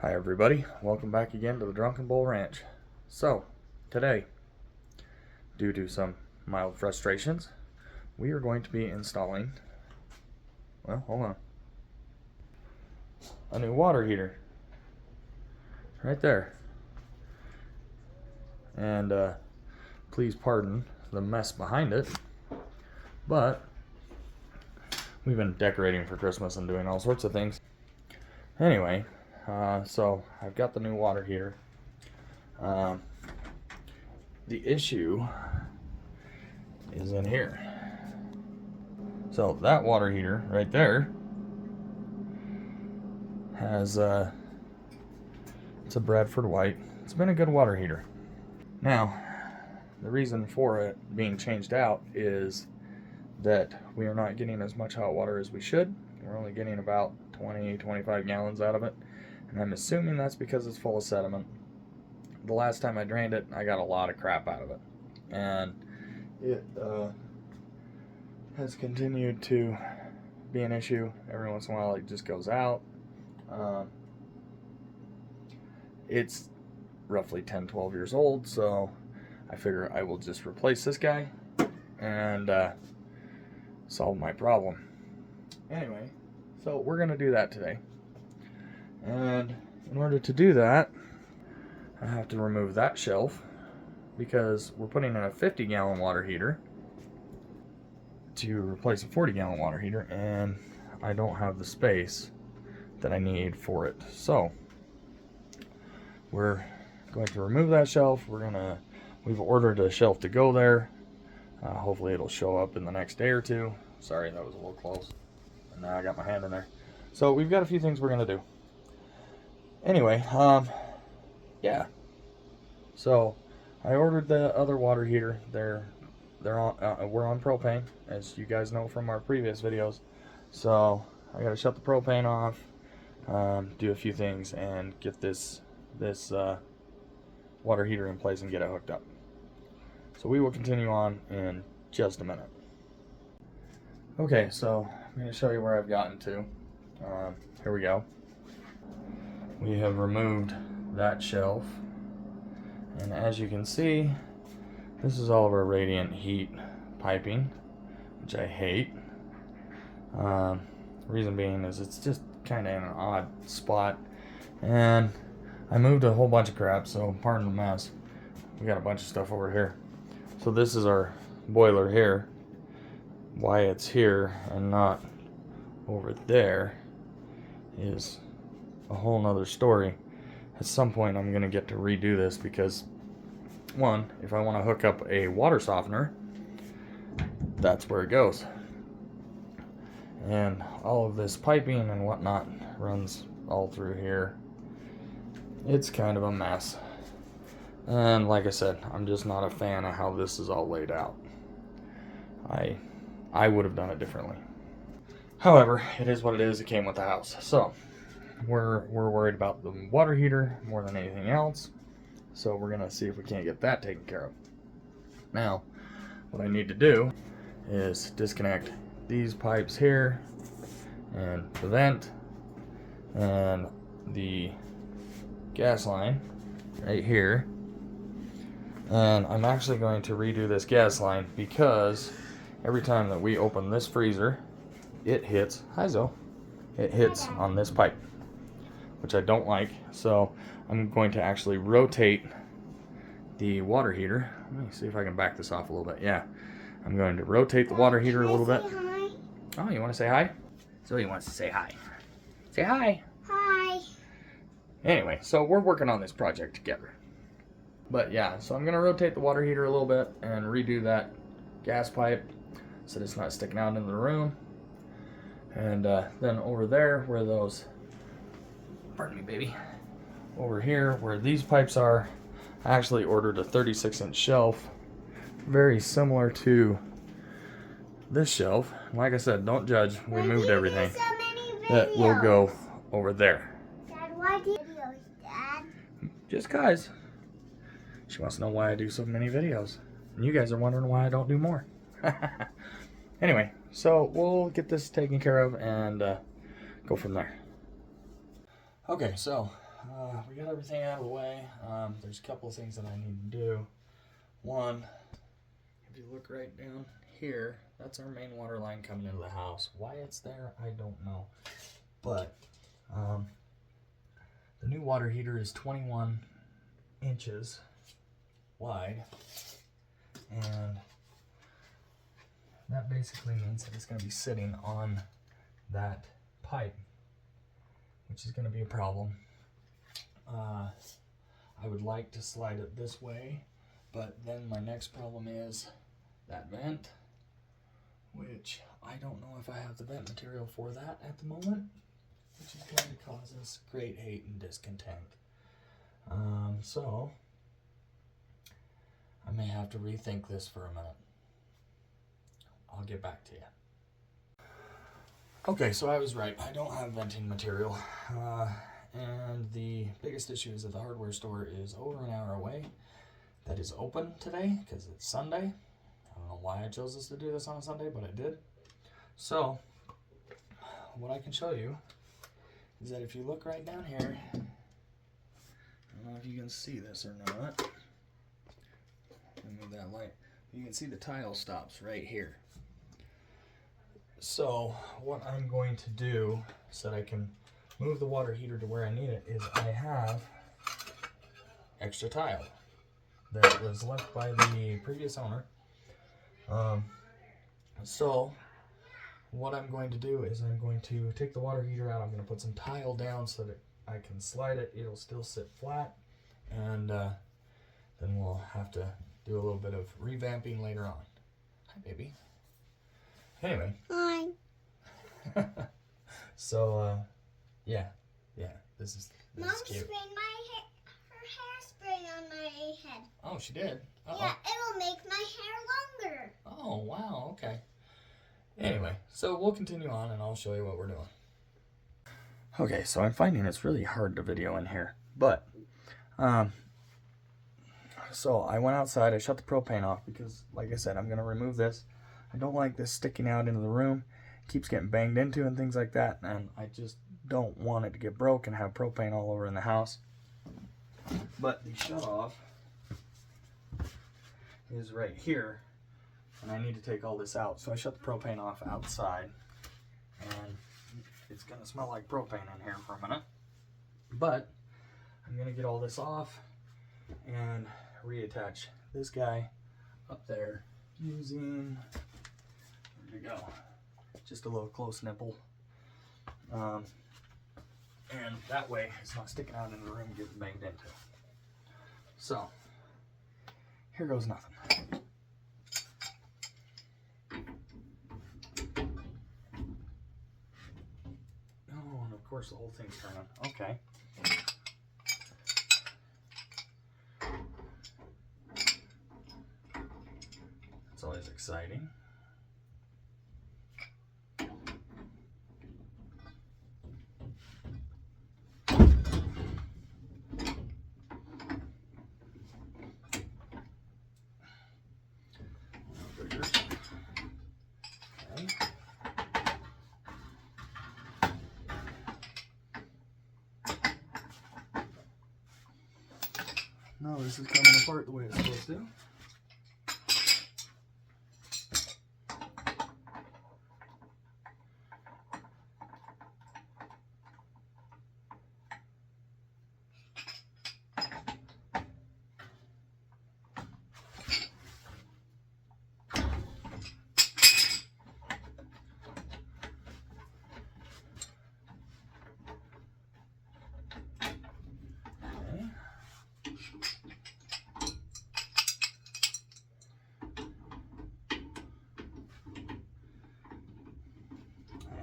Hi everybody, welcome back again to the Drunken Bull Ranch. So, today, due to some mild frustrations, we are going to be installing, well, hold on, a new water heater. Right there. And, please pardon the mess behind it, but we've been decorating for Christmas and doing all sorts of things. Anyway, so I've got the new water heater. The issue is in here. So that water heater right there has it's a Bradford White. It's been a good water heater. Now, the reason for it being changed out is that we are not getting as much hot water as we should. We're only getting about 20-25 gallons out of it, and I'm assuming that's because it's full of sediment. The last time I drained it, I got a lot of crap out of it, and it has continued to be an issue. Every once in a while it just goes out. It's roughly 10-12 years old, so I figure I will just replace this guy and solve my problem. Anyway, so we're gonna do that today, and in order to do that I have to remove that shelf because we're putting in a 50-gallon water heater to replace a 40-gallon water heater, and I don't have the space that I need for it. So we're going to remove that shelf. We've ordered a shelf to go there. Hopefully it'll show up in the next day or two. Sorry, that was a little close. And now I got my hand in there. So we've got a few things we're gonna do. Anyway, yeah. So I ordered the other water heater. We're on propane, as you guys know from our previous videos. So I gotta shut the propane off, do a few things, and get this water heater in place and get it hooked up. So we will continue on in just a minute. Okay, so I'm going to show you where I've gotten to. Here we go. We have removed that shelf, and as you can see, this is all of our radiant heat piping, which I hate. Reason being is it's just kind of in an odd spot, and I moved a whole bunch of crap, so pardon the mess. We got a bunch of stuff over here. So this is our boiler here. Why it's here and not over there is a whole nother story. At some point I'm gonna get to redo this because, one, if I want to hook up a water softener, that's where it goes. And all of this piping and whatnot runs all through here. It's kind of a mess. And like I said, I'm just not a fan of how this is all laid out. I would have done it differently. However, it is what it is. It came with the house. So we're worried about the water heater more than anything else. So we're gonna see if we can't get that taken care of. Now, what I need to do is disconnect these pipes here and the vent and the gas line right here. And I'm actually going to redo this gas line because every time that we open this freezer, it hits, it hits on this pipe, which I don't like. So I'm going to actually rotate the water heater. Let me see if I can back this off a little bit. Yeah, I'm going to rotate the water heater a little bit. Oh, you want to say hi? Zoe wants to say hi. Say hi. Hi. Anyway, so we're working on this project together. But yeah, so I'm going to rotate the water heater a little bit and redo that gas pipe so it's not sticking out into the room. And then over there where those, pardon me baby, over here where these pipes are, I actually ordered a 36-inch shelf, very similar to this shelf. Like I said, don't judge, we moved everything. That will go over there. Dad, why do videos, Dad? Just cause. She wants to know why I do so many videos. And you guys are wondering why I don't do more. Anyway, so we'll get this taken care of and go from there. Okay, so we got everything out of the way. There's a couple of things that I need to do. One, if you look right down here, that's our main water line coming into the house. Why it's there, I don't know. But the new water heater is 21 inches wide, and that basically means that it's going to be sitting on that pipe, which is going to be a problem. I would like to slide it this way, but then my next problem is that vent, which I don't know if I have the vent material for that at the moment, which is going to cause us great hate and discontent. So I may have to rethink this for a minute. I'll get back to you. Okay, so I was right. I don't have venting material. And the biggest issue is that the hardware store is over an hour away. That is open today because it's Sunday. I don't know why I chose us to do this on a Sunday, but I did. So, what I can show you is that if you look right down here, I don't know if you can see this or not. Let me move that light. You can see the tile stops right here. So what I'm going to do so that I can move the water heater to where I need it is I have extra tile that was left by the previous owner. So what I'm going to do is I'm going to take the water heater out. I'm going to put some tile down so that I can slide it. It'll still sit flat, and then we'll have to do a little bit of revamping later on. Hi, baby. Anyway. Hi. So, yeah, this is Mom cute. sprayed her hairspray on my head. Oh, she did? Uh-oh. Yeah, it'll make my hair longer. Oh, wow, okay. Anyway, so we'll continue on and I'll show you what we're doing. Okay, so I'm finding it's really hard to video in here, but, so I went outside, I shut the propane off because, like I said, I'm going to remove this. I don't like this sticking out into the room. It keeps getting banged into and things like that, and I just don't want it to get broke and have propane all over in the house. But the shut-off is right here, and I need to take all this out. So I shut the propane off outside, and it's going to smell like propane in here for a minute. But I'm going to get all this off and reattach this guy up there using, where'd it go? Just a little close nipple. And that way it's not sticking out in the room and getting banged into. So, here goes nothing. Oh, and of course the whole thing's turning. Okay. That's always exciting. No, this is coming apart the way it's supposed to.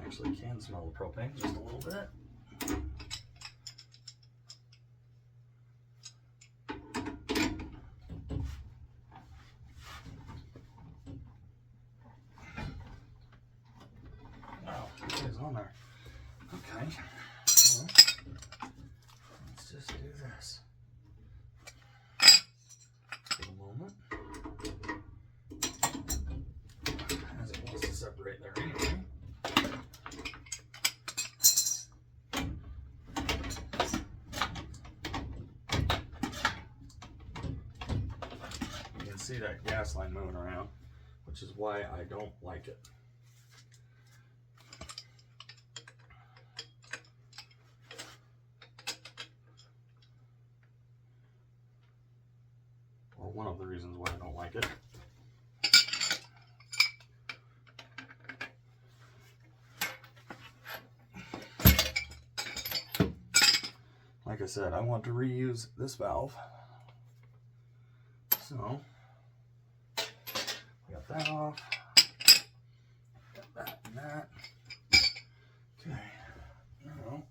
Actually can smell the propane just a little bit. Wow, it is on there. Okay, so let's just do this. Take a moment. As it wants to separate there anyway. see that gas line moving around, which is why I don't like it. Or one of the reasons why I don't like it. Like I said, I want to reuse this valve. So, we got that off. Got that and that. Okay. Now,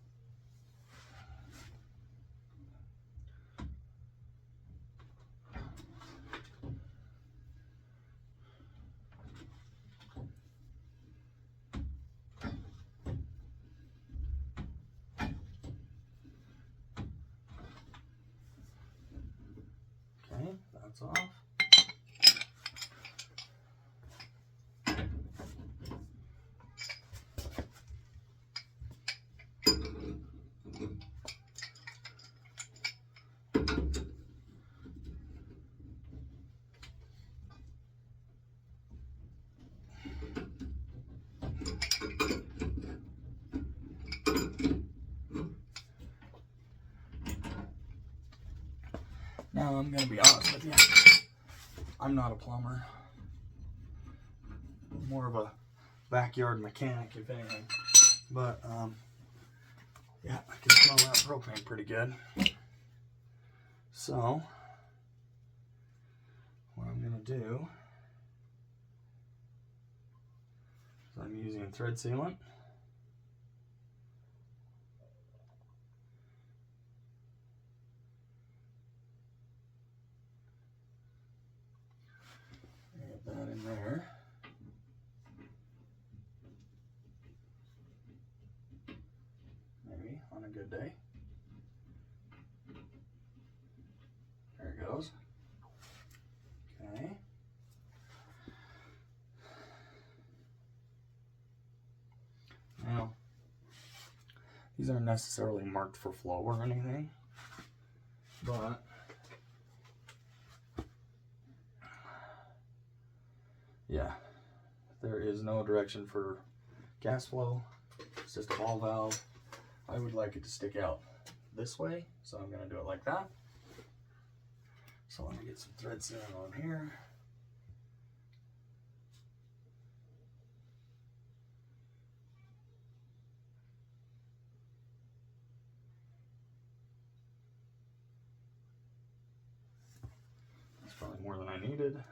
okay, that's off. Now I'm going to be honest with you, I'm not a plumber. I'm more of a backyard mechanic, if anything. But, yeah, I can smell that propane pretty good. So, what I'm going to do is I'm using thread sealant. Get that in there. Maybe on a good day. There it goes. Okay. Now, these aren't necessarily marked for flow or anything, but yeah, there is no direction for gas flow. It's just a ball valve. I would like it to stick out this way, so I'm going to do it like that. So let me get some thread sealant on here. That's probably more than I needed.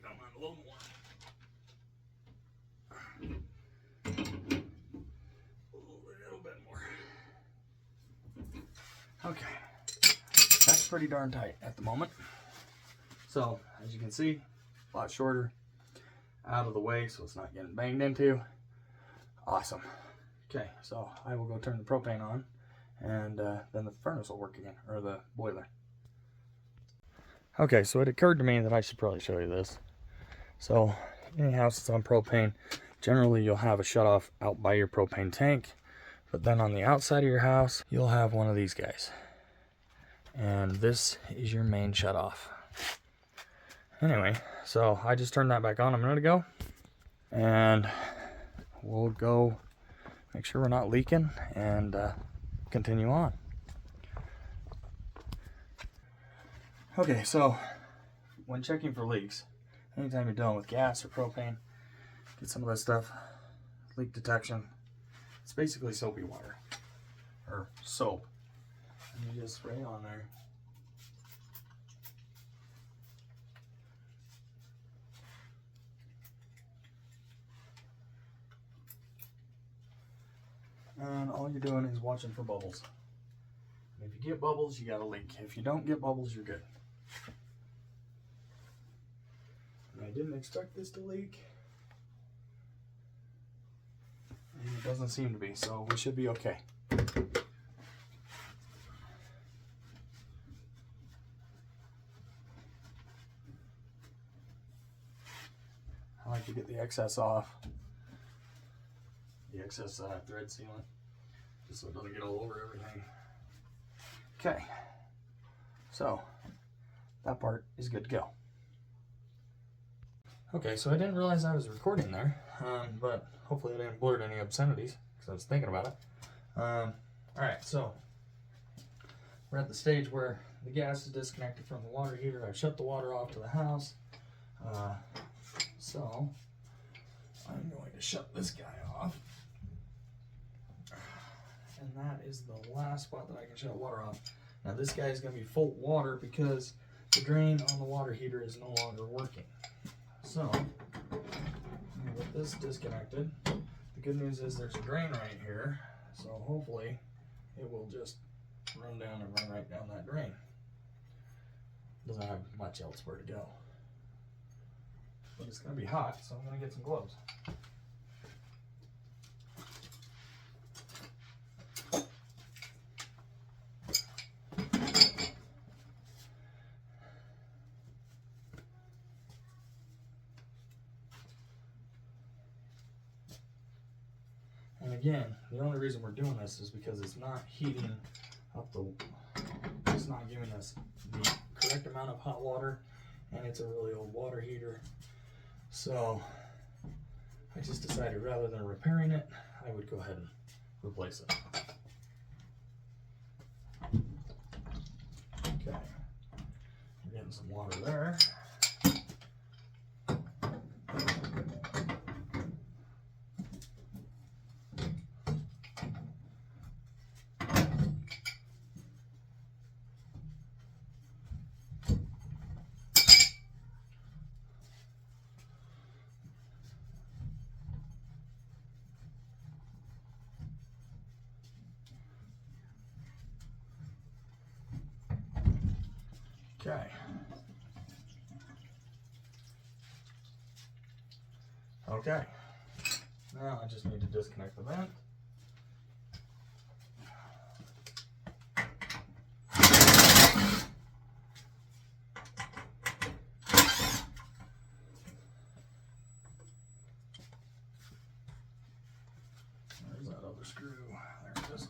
Come on, a little more. A little bit more. Okay, that's pretty darn tight at the moment. So, as you can see, a lot shorter, out of the way so it's not getting banged into. Awesome. Okay, so I will go turn the propane on, and then the furnace will work again, or the boiler. Okay, so it occurred to me that I should probably show you this. So, any house that's on propane, generally you'll have a shutoff out by your propane tank, but then on the outside of your house, you'll have one of these guys. And this is your main shutoff. Anyway, so I just turned that back on a minute ago, and we'll go make sure we're not leaking and continue on. Okay, so when checking for leaks, anytime you're dealing with gas or propane, get some of that stuff, leak detection. It's basically soapy water, or soap. And you just spray on there. And all you're doing is watching for bubbles. And if you get bubbles, you got a leak. If you don't get bubbles, you're good. And I didn't expect this to leak. And it doesn't seem to be, so we should be okay. I like to get the excess off. The excess thread sealant, just so it doesn't get all over everything. Okay, so that part is good to go. Okay, so I didn't realize I was recording there, but hopefully I didn't blurt any obscenities because I was thinking about it. Alright, so we're at the stage where the gas is disconnected from the water heater. I've shut the water off to the house. So I'm going to shut this guy off. And that is the last spot that I can shut water off. Now this guy is going to be full water because the drain on the water heater is no longer working. So I'm going to get this disconnected. The good news is there's a drain right here, so hopefully it will just run down and run right down that drain. Doesn't have much else where to go. But it's going to be hot, so I'm going to get some gloves. And again, the only reason we're doing this is because it's not heating up it's not giving us the correct amount of hot water, and it's a really old water heater. So I just decided rather than repairing it, I would go ahead and replace it. Okay, we're getting some water there. Okay. Okay. Now I just need to disconnect the vent. There's that other screw. There it is.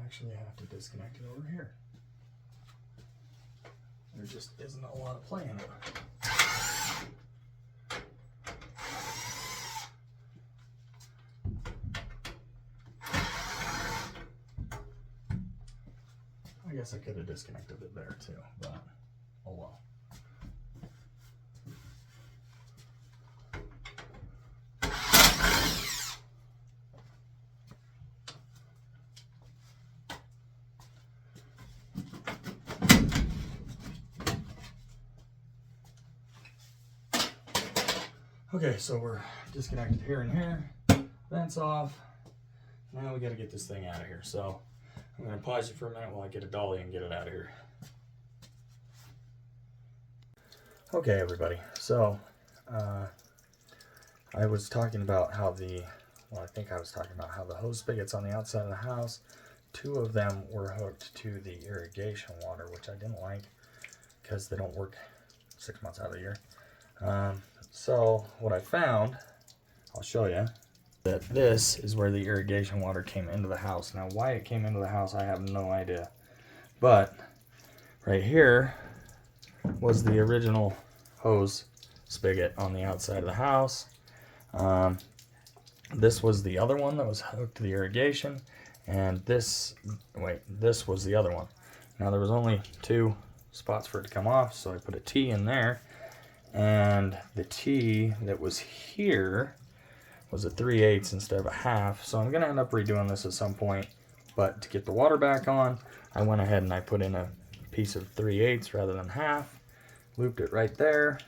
Actually have to disconnect it over here. There just isn't a lot of play in it. I guess I could have disconnected it there too, but oh well. Okay, so we're disconnected here and here. Vents off. Now we got to get this thing out of here. So I'm going to pause it for a minute while I get a dolly and get it out of here. Okay, everybody. So I was talking about how I think I was talking about how the hose spigots on the outside of the house, 2 of them were hooked to the irrigation water, which I didn't like because they don't work 6 months out of the year. So what I found, I'll show you, that this is where the irrigation water came into the house. Now why it came into the house, I have no idea. But right here was the original hose spigot on the outside of the house. This was the other one that was hooked to the irrigation, and this was the other one. Now there was only 2 spots for it to come off, so I put a T in there, and the T that was here was a 3/8 instead of a half, so I'm going to end up redoing this at some point. But to get the water back on, I went ahead and I put in a piece of 3/8 rather than half, looped it right there,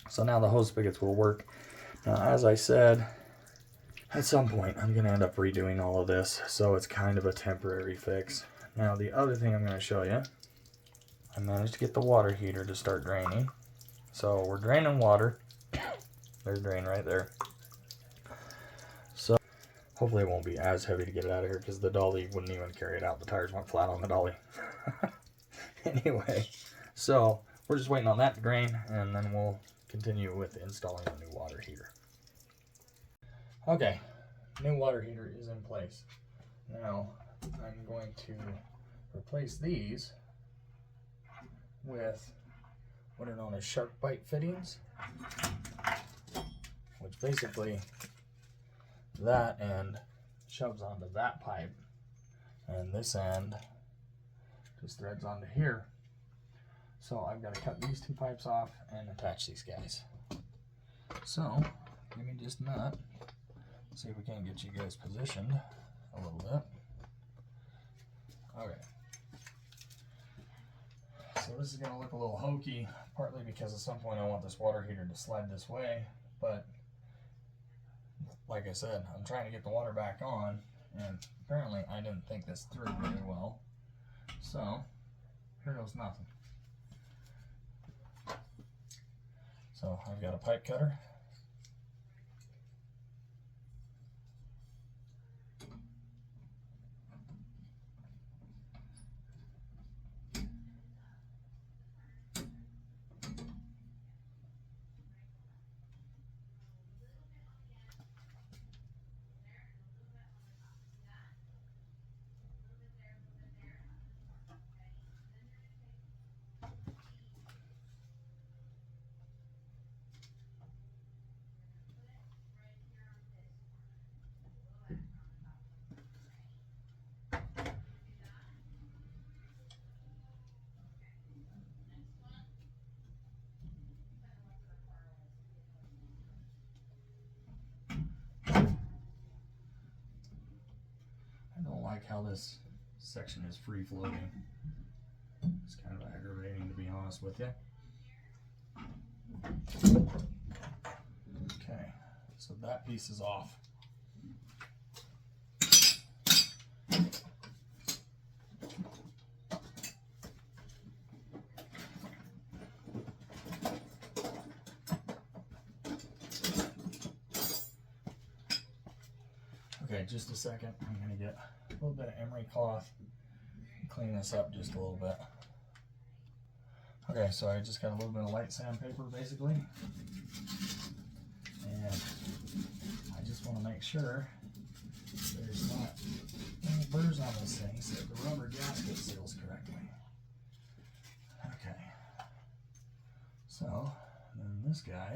so now the hose spigots will work. Now, as I said, at some point I'm going to end up redoing all of this, so it's kind of a temporary fix. Now the other thing I'm going to show you, I managed to get the water heater to start draining. So we're draining water. There's drain right there. So hopefully it won't be as heavy to get it out of here, because the dolly wouldn't even carry it out. The tires went flat on the dolly. Anyway, so we're just waiting on that to drain, and then we'll continue with installing the new water heater. Okay, new water heater is in place. Now I'm going to replace these with what are known as shark bite fittings, which basically that end shoves onto that pipe, and this end just threads onto here. So I've got to cut these 2 pipes off and attach these guys. So give me just a minute. See if we can't get you guys positioned a little bit. Okay. So this is going to look a little hokey, partly because at some point I want this water heater to slide this way, but like I said, I'm trying to get the water back on, and apparently I didn't think this through very well. So here goes nothing. So I've got a pipe cutter. I don't like how this section is free floating. It's kind of aggravating, to be honest with you. Okay, so that piece is off. Okay, just a second. I'm going to get a little bit of emery cloth and clean this up just a little bit. Okay, so I just got a little bit of light sandpaper basically, and I just want to make sure there's not any burrs on this thing so that the rubber gasket seals correctly. Okay, so then this guy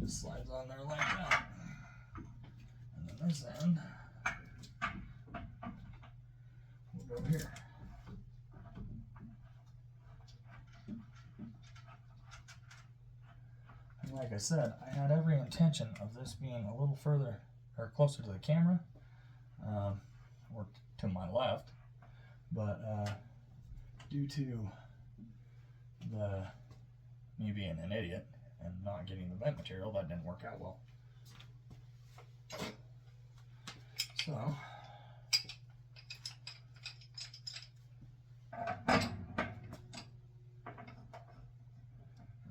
just slides on there like that, and then this end will go here. And like I said, I had every intention of this being a little further or closer to the camera, or to my left, but due to me being an idiot and not getting the vent material, that didn't work out well. So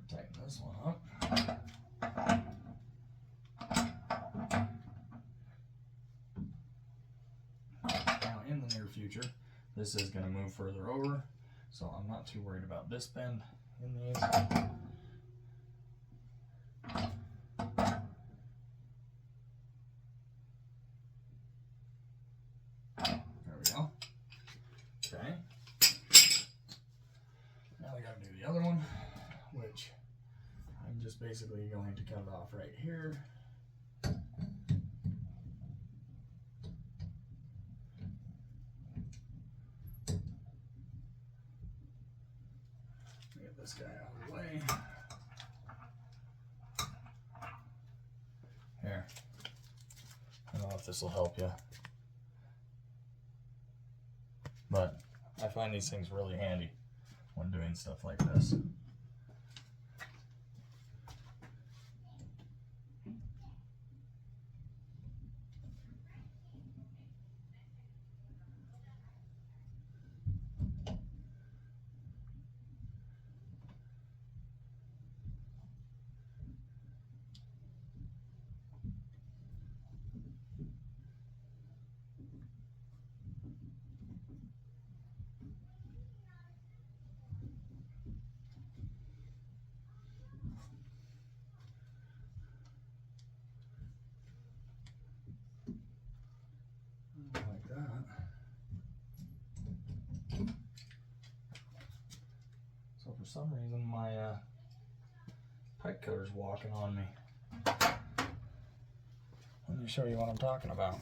tighten this one up. Now in the near future, this is going to move further over, so I'm not too worried about this bend in these. There we go. Okay. Now I got to do the other one, which I I'm just basically going to cut it off right here. Get this guy out of the way. Here. I don't know if this will help you, but I find these things really handy when doing stuff like this. Like that. So for some reason my pipe cutter's walking on me. Let me show you what I'm talking about.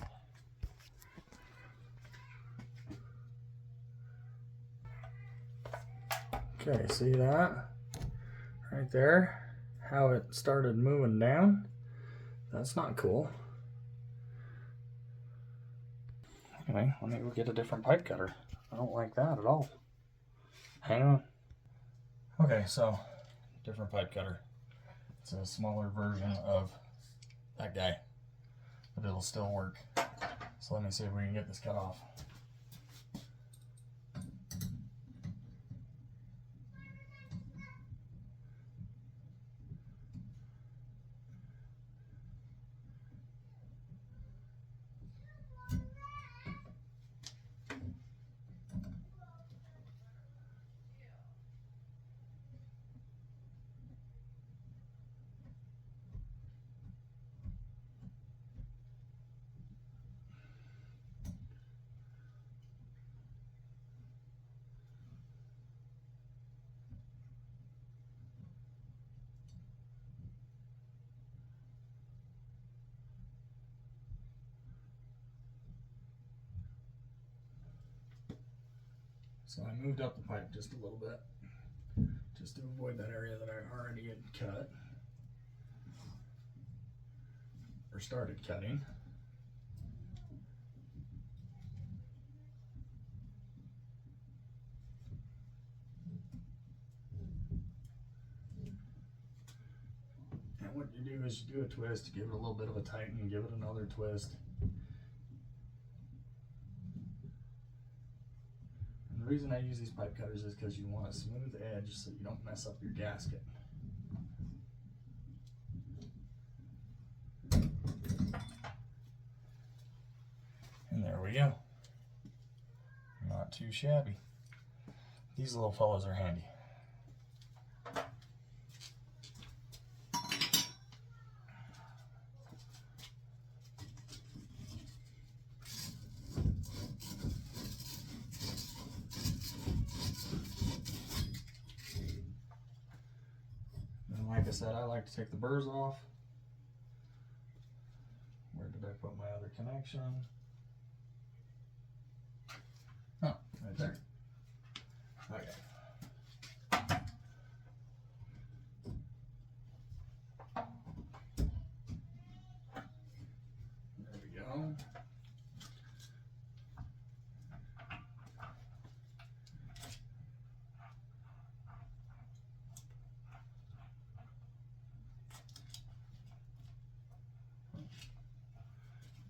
Okay, see that? Right there? How it started moving down? That's not cool. Anyway, let me go get a different pipe cutter. I don't like that at all. Hang on. Okay, so different pipe cutter. It's a smaller version of that guy, but it'll still work. So let me see if we can get this cut off. So I moved up the pipe just a little bit, just to avoid that area that I already had cut, or started cutting. And what you do is you do a twist, give it a little bit of a tighten, give it another twist. The reason I use these pipe cutters is because you want a smooth edge so you don't mess up your gasket. And there we go. Not too shabby. These little fellows are handy. Like I said, I like to take the burrs off. Where did I put my other connection? Oh, right there. Okay. There we go.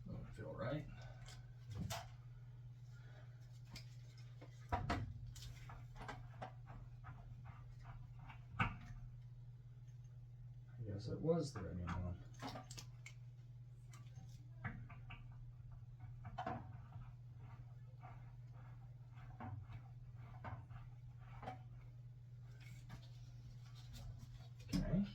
Doesn't feel right. I guess it was the right one. Okay.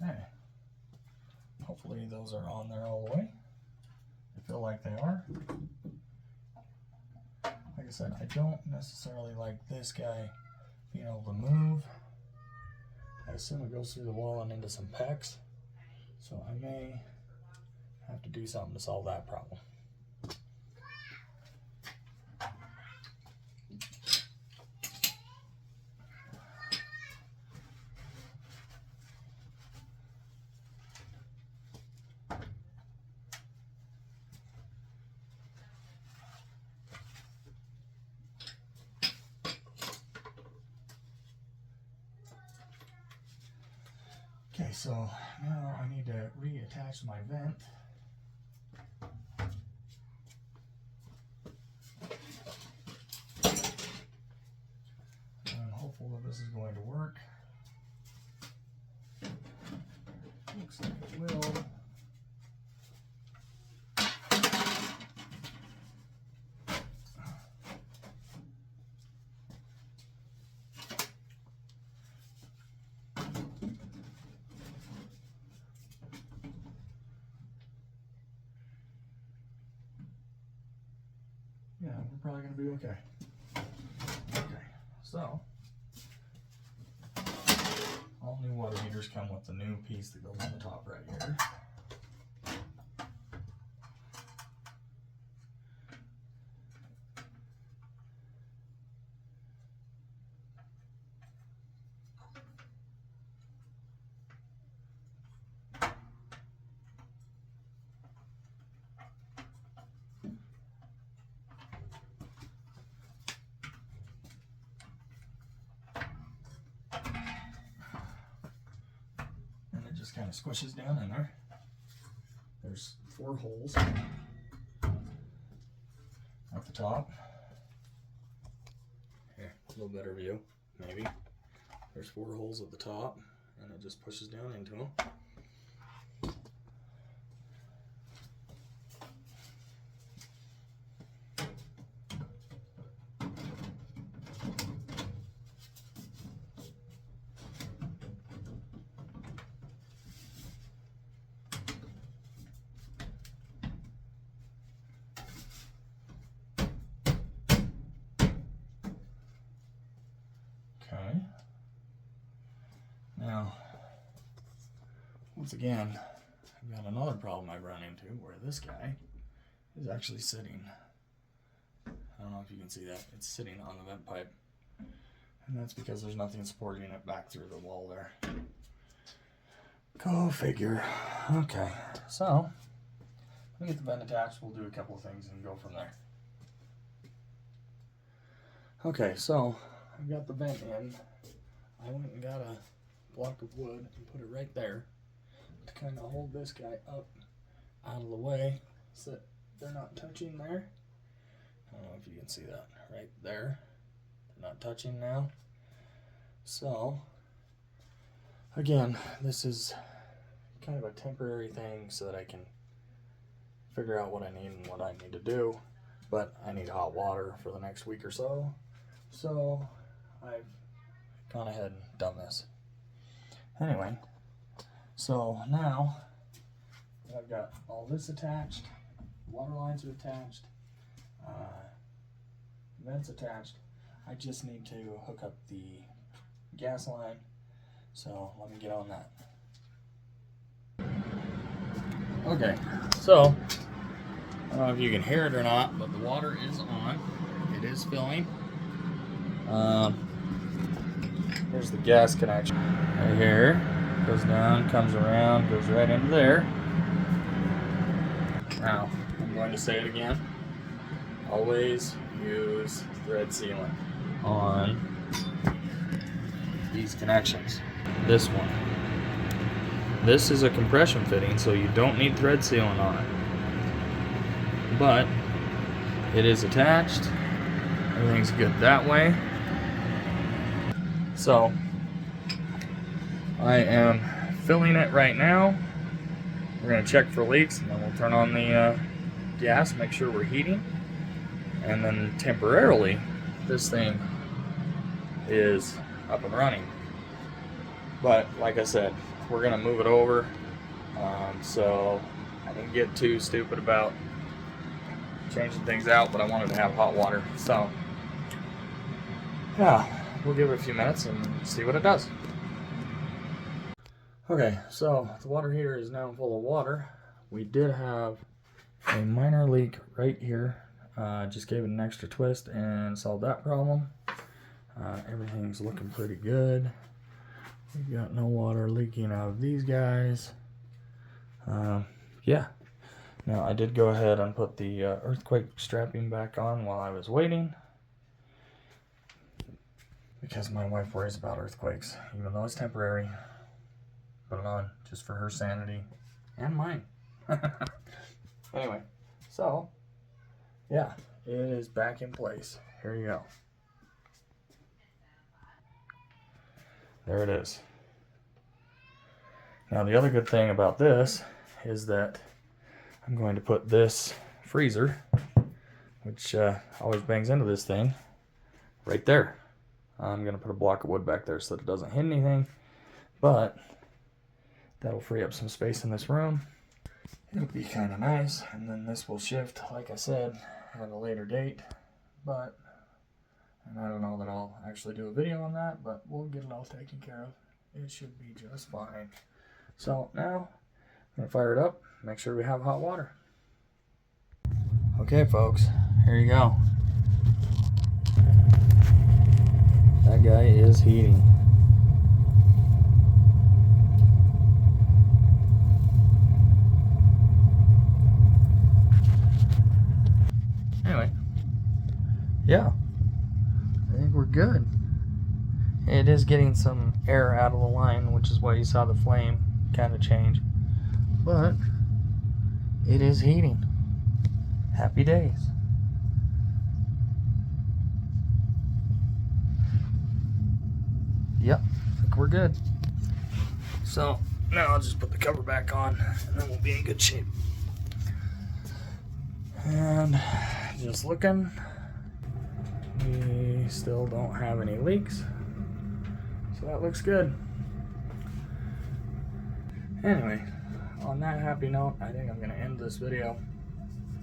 Okay. Hopefully those are on there all the way. I feel like they are. Like I said, I don't necessarily like this guy being able to move. I assume it goes through the wall and into some pecs. So I may have to do something to solve that problem. Okay, so now I need to reattach my vent. I'm hopeful that this is going to work. Looks like it will. Yeah, we're probably going to be okay. Okay, so all new water heaters come with the new piece that goes on the top right here. Just kind of squishes down in there. There's 4 holes at the top. Here, a little better view, maybe. There's 4 holes at the top, and it just pushes down into them. Okay. Now, once again, I've got another problem I've run into where this guy is actually sitting. I don't know if you can see that. It's sitting on the vent pipe. And that's because there's nothing supporting it back through the wall there. Go figure. Okay, so let me get the vent attached. We'll do a couple of things and go from there. Okay, so I've got the vent in. I went and got a block of wood and put it right there to kind of hold this guy up out of the way so that they're not touching there. I don't know if you can see that right there. They're not touching now. So, again, this is kind of a temporary thing so that I can figure out what I need and what I need to do. But I need hot water for the next week or so. So I've gone ahead and done this. Anyway, so now I've got all this attached, water lines are attached, vents attached. I just need to hook up the gas line. So let me get on that. Okay, so I don't know if you can hear it or not, but the water is on. It is filling. Here's the gas connection. Right here. Goes down, comes around, goes right into there. Now, I'm going to say it again. Always use thread sealant on these connections. This one. This is a compression fitting, so you don't need thread sealant on it. But it is attached. Everything's good that way. So I am filling it right now. We're going to check for leaks, and then we'll turn on the gas, make sure we're heating, and then temporarily this thing is up and running. But like I said, we're gonna move it over. So I didn't get too stupid about changing things out, but I wanted to have hot water. So yeah, we'll give it a few minutes and see what it does. Okay, so the water heater is now full of water. We did have a minor leak right here. Just gave it an extra twist and solved that problem. Everything's looking pretty good. We've got no water leaking out of these guys. Yeah. Now I did go ahead and put the earthquake strapping back on while I was waiting, because my wife worries about earthquakes, even though it's temporary. Put it on just for her sanity and mine. Anyway, so yeah, it is back in place. Here you go. There it is. Now the other good thing about this is that I'm going to put this freezer, which always bangs into this thing, right there. I'm going to put a block of wood back there so that it doesn't hit anything, but that'll free up some space in this room. It'll be kind of nice, and then this will shift, like I said, at a later date, but and I don't know that I'll actually do a video on that, but we'll get it all taken care of. It should be just fine. So now I'm going to fire it up, make sure we have hot water. Okay folks, here you go. That guy is heating. Anyway, yeah, I think we're good. It is getting some air out of the line, which is why you saw the flame kind of change, but it is heating. Happy days. Yep, I think we're good. So now I'll just put the cover back on and then we'll be in good shape. And just looking, we still don't have any leaks, so that looks good. Anyway, on that happy note, I think I'm going to end this video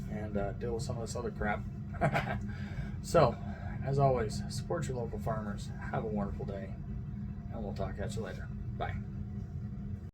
and deal with some of this other crap. So, as always, support your local farmers. Have a wonderful day, and we'll talk at you later. Bye.